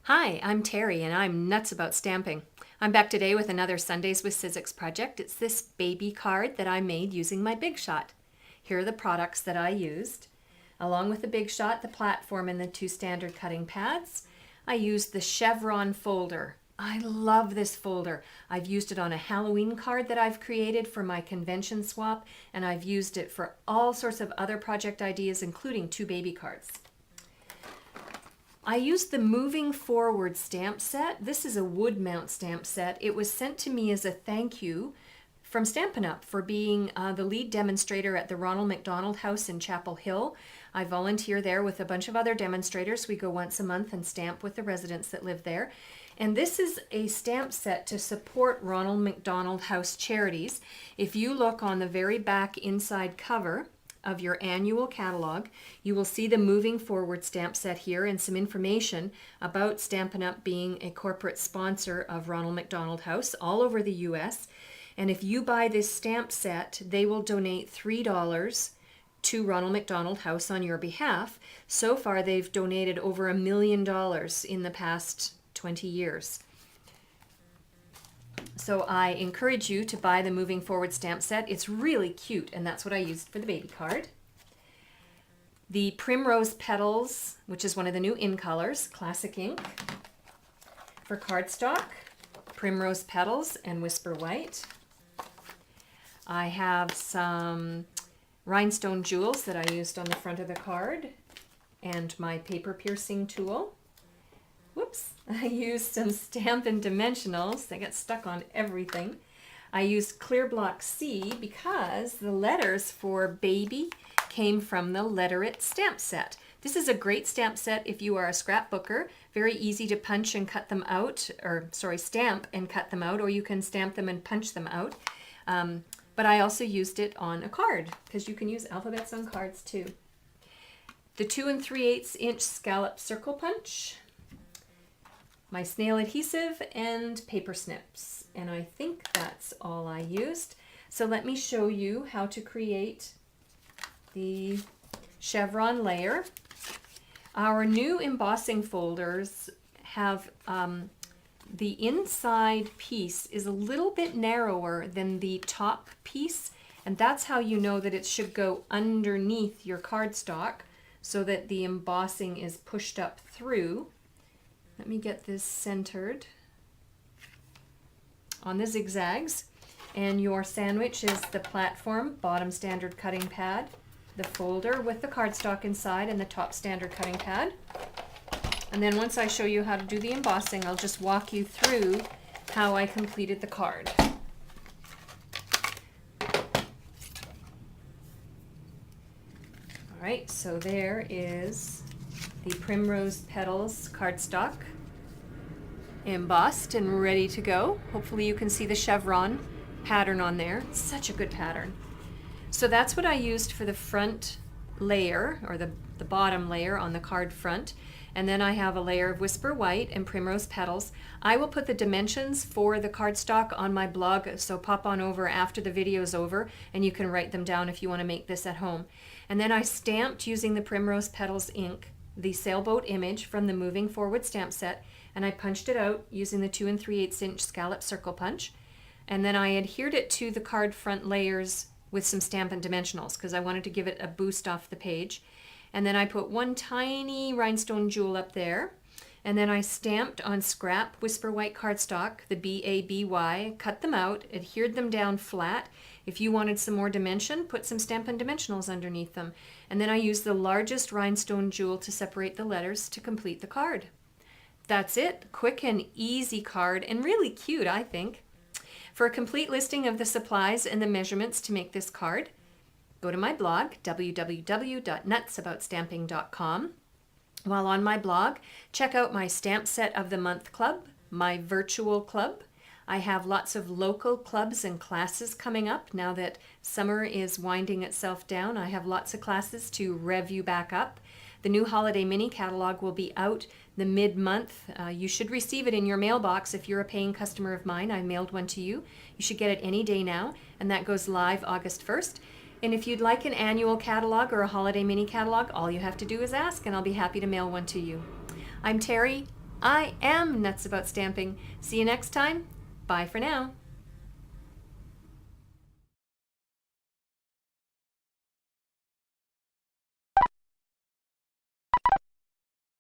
Hi, I'm Terry and I'm nuts about stamping. I'm back today with another Sundays with Sizzix project. It's this baby card that I made using my Big Shot. Here are the products that I used. Along with the Big Shot, the platform, and the two standard cutting pads, I used the chevron folder. I love this folder. I've used it on a Halloween card that I've created for my convention swap, and I've used it for all sorts of other project ideas, including two baby cards. I used the Moving Forward stamp set. This is a wood mount stamp set. It was sent to me as a thank you from Stampin' Up! For being the lead demonstrator at the Ronald McDonald House in Chapel Hill. I volunteer there with a bunch of other demonstrators. We go once a month and stamp with the residents that live there. And this is a stamp set to support Ronald McDonald House charities. If you look on the very back inside cover of your annual catalog, you will see the Moving Forward stamp set here and some information about Stampin' Up! Being a corporate sponsor of Ronald McDonald House all over the US. And if you buy this stamp set, they will donate $3 to Ronald McDonald House on your behalf. So far, they've donated over $1 million in the past 20 years. So I encourage you to buy the Moving Forward stamp set. It's really cute, and that's what I used for the baby card. The Primrose Petals, which is one of the new in colors, classic ink. For cardstock, Primrose Petals and Whisper White. I have some rhinestone jewels that I used on the front of the card, and my paper piercing tool. Whoops, I used some Stampin' Dimensionals. They get stuck on everything. I used Clear Block C because the letters for baby came from the Letter It stamp set. This is a great stamp set if you are a scrapbooker. Very easy to punch and cut them out, stamp and cut them out, or you can stamp them and punch them out. But I also used it on a card because you can use alphabets on cards too. The 2 3/8 inch scallop circle punch, my snail adhesive, and paper snips. And I think that's all I used. So let me show you how to create the chevron layer. Our new embossing folders have the inside piece is a little bit narrower than the top piece, and that's how you know that it should go underneath your cardstock so that the embossing is pushed up through. Let me get this centered on the zigzags. And your sandwich is the platform, bottom standard cutting pad, the folder with the cardstock inside, and the top standard cutting pad. And then once I show you how to do the embossing, I'll just walk you through how I completed the card. All right, so there is the Primrose Petals cardstock embossed and ready to go. Hopefully you can see the chevron pattern on there. It's such a good pattern. So that's what I used for the front layer, or the bottom layer on the card front. And then I have a layer of Whisper White and Primrose Petals. I will put the dimensions for the cardstock on my blog, so pop on over after the video is over and you can write them down if you want to make this at home. And then I stamped using the Primrose Petals ink the sailboat image from the Moving Forward stamp set, and I punched it out using the 2 3/8 inch scallop circle punch. And then I adhered it to the card front layers with some Stampin' Dimensionals because I wanted to give it a boost off the page. And then I put one tiny rhinestone jewel up there. And then I stamped on scrap Whisper White cardstock, the BABY, cut them out, adhered them down flat. If you wanted some more dimension, put some Stampin' Dimensionals underneath them. And then I used the largest rhinestone jewel to separate the letters to complete the card. That's it. Quick and easy card, and really cute, I think. For a complete listing of the supplies and the measurements to make this card, go to my blog, www.nutsaboutstamping.com. While on my blog, check out my Stamp Set of the Month Club, my virtual club. I have lots of local clubs and classes coming up now that summer is winding itself down. I have lots of classes to rev you back up. The new holiday mini catalog will be out the mid-month. You should receive it in your mailbox if you're a paying customer of mine. I mailed one to you. You should get it any day now, and that goes live August 1st. And if you'd like an annual catalog or a holiday mini catalog, all you have to do is ask, and I'll be happy to mail one to you. I'm Terry. I am nuts about stamping. See you next time. Bye for now.